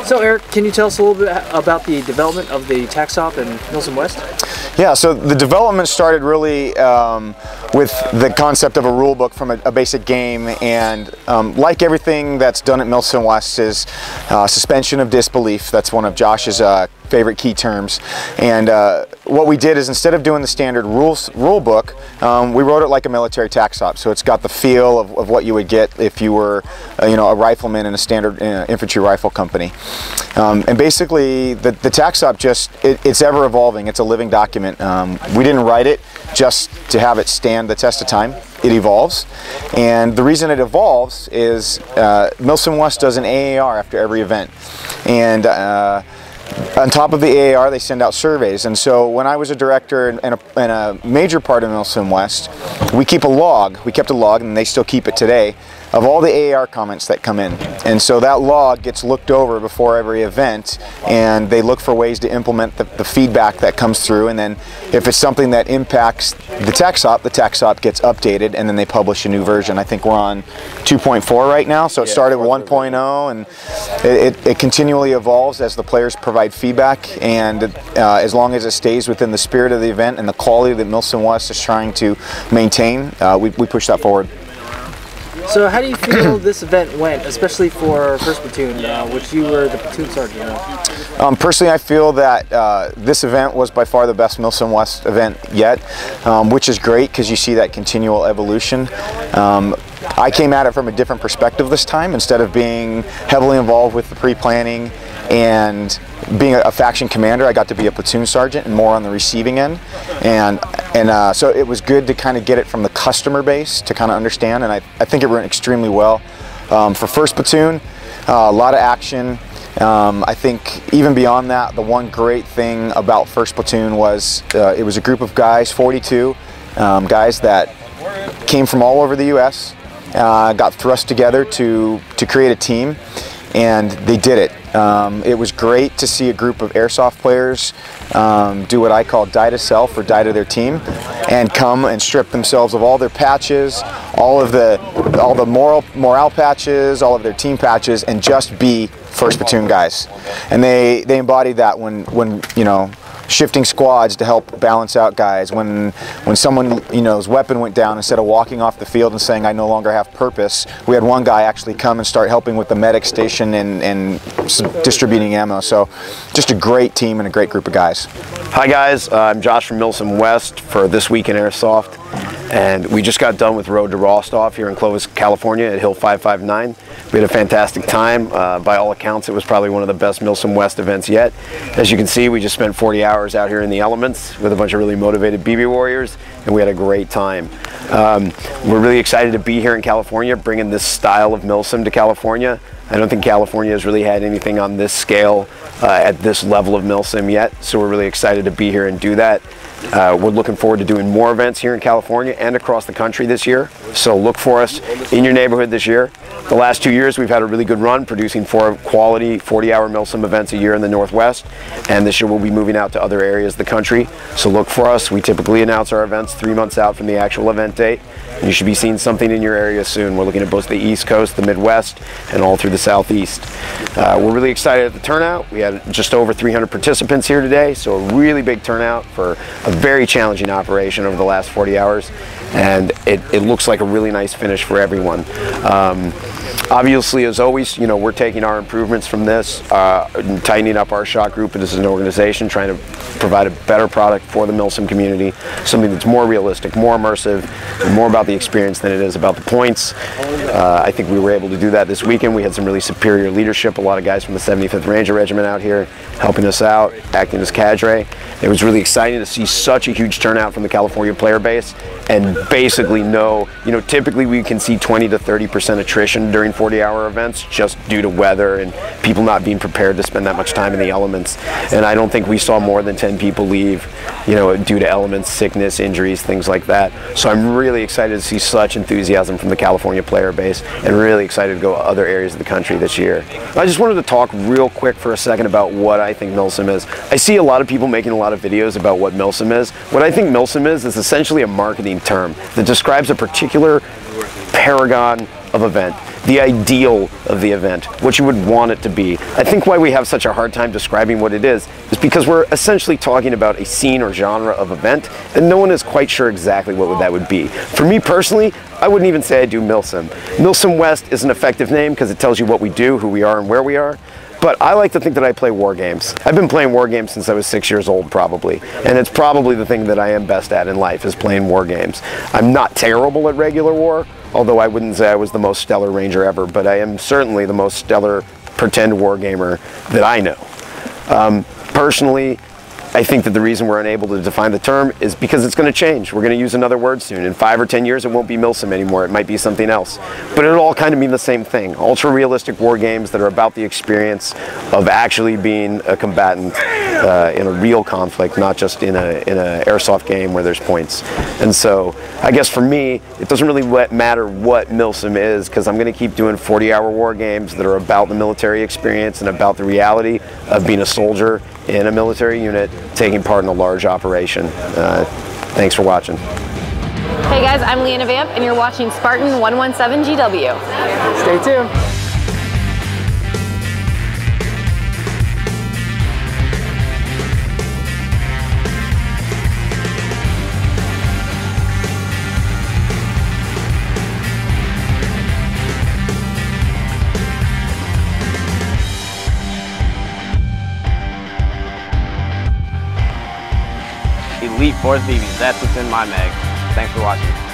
So Eric, can you tell us a little bit about the development of the tack stop in Milsom West? Yeah, so the development started really with the concept of a rule book from a basic game, and like everything that's done at Milsom West is suspension of disbelief. That's one of Josh's favorite key terms. And what we did is, instead of doing the standard rule book, we wrote it like a military tack stop. So it's got the feel of what you would get if you were a rifleman in a standard infantry rifle company. And basically the tack stop it's ever evolving. It's a living document. We didn't write it just to have it stand the test of time. It evolves, and the reason it evolves is Milsom West does an AAR after every event, and on top of the AAR, they send out surveys. And so when I was a director and a major part of Milsom West, we kept a log, and they still keep it today, of all the AAR comments that come in. And so that log gets looked over before every event, and they look for ways to implement the feedback that comes through. And then if it's something that impacts the tack stop gets updated, and then they publish a new version. I think we're on 2.4 right now, so it started with 1.0, and it continually evolves as the players provide feedback, and as long as it stays within the spirit of the event and the quality that Milsom West is trying to maintain, we push that forward. So how do you feel this event went, especially for 1st Platoon, which you were the platoon sergeant of? Personally, I feel that this event was by far the best Milsom West event yet, which is great because you see that continual evolution. I came at it from a different perspective this time. Instead of being heavily involved with the pre-planning and being a faction commander, I got to be a platoon sergeant and more on the receiving end, and so it was good to kind of get it from the customer base to kind of understand, and I think it went extremely well. For 1st Platoon, a lot of action. I think even beyond that, the one great thing about 1st Platoon was it was a group of guys, 42 guys that came from all over the U.S., got thrust together to create a team, and they did it. It was great to see a group of airsoft players do what I call die to self or die to their team, and come and strip themselves of all their patches, all the morale patches, all of their team patches, and just be 1st Platoon guys. And they embodied that when shifting squads to help balance out guys. When someone's weapon went down, instead of walking off the field and saying, "I no longer have purpose," we had one guy actually come and start helping with the medic station and distributing ammo. So just a great team and a great group of guys. Hi guys, I'm Josh from Milsom West for This Week in Airsoft, and we just got done with Road to Rostov here in Clovis, California at Hill 559. We had a fantastic time. By all accounts, it was probably one of the best Milsom West events yet. As you can see, we just spent 40 hours out here in the elements with a bunch of really motivated BB warriors, and we had a great time. We're really excited to be here in California, bringing this style of Milsom to California. I don't think California has really had anything on this scale at this level of Milsom yet, so we're really excited to be here and do that. We're looking forward to doing more events here in California and across the country this year, so look for us in your neighborhood this year. The last 2 years we've had a really good run producing 4 quality 40-hour Milsom events a year in the Northwest, and this year we'll be moving out to other areas of the country, so look for us. We typically announce our events 3 months out from the actual event date. You should be seeing something in your area soon. We're looking at both the East Coast, the Midwest, and all through the Southeast. We're really excited at the turnout. We had just over 300 participants here today, so a really big turnout for a very challenging operation over the last 40 hours, and it looks like a really nice finish for everyone. Obviously, as always, we're taking our improvements from this, tightening up our shot group as an organization, trying to provide a better product for the Milsom community, something that's more realistic, more immersive, and more about the experience than it is about the points. I think we were able to do that this weekend. We had some really superior leadership, a lot of guys from the 75th Ranger Regiment out here helping us out, acting as cadre. It was really exciting to see such a huge turnout from the California player base, and basically typically we can see 20 to 30% attrition during 40-hour events just due to weather and people not being prepared to spend that much time in the elements. And I don't think we saw more than 10 people leave, due to elements, sickness, injuries, things like that. So I'm really excited to see such enthusiasm from the California player base, and really excited to go to other areas of the country this year. I just wanted to talk real quick for a second about what I think Milsom is. I see a lot of people making a lot of videos about what Milsom is. What I think Milsom is essentially a marketing term that describes a particular paragon of event. the ideal of the event, what you would want it to be. I think why we have such a hard time describing what it is because we're essentially talking about a scene or genre of event, and no one is quite sure exactly what that would be. For me personally, I wouldn't even say I do Milsim. Milsim West is an effective name because it tells you what we do, who we are, and where we are. But I like to think that I play war games. I've been playing war games since I was 6 years old, probably. And it's probably the thing that I am best at in life, is playing war games. I'm not terrible at regular war, although I wouldn't say I was the most stellar ranger ever, but I am certainly the most stellar pretend war gamer that I know. Personally, I think that the reason we're unable to define the term is because it's going to change. We're going to use another word soon. In 5 or 10 years, it won't be Milsim anymore. It might be something else. But it'll all kind of mean the same thing. Ultra-realistic war games that are about the experience of actually being a combatant in a real conflict, not just in a airsoft game where there's points. And so, I guess for me, it doesn't really matter what Milsim is, because I'm going to keep doing 40-hour war games that are about the military experience and about the reality of being a soldier in a military unit taking part in a large operation. Thanks for watching. Hey guys, I'm Leanna Vamp and you're watching Spartan 117 GW. Stay tuned. Elite Force BBs, that's what's in my mag. Thanks for watching.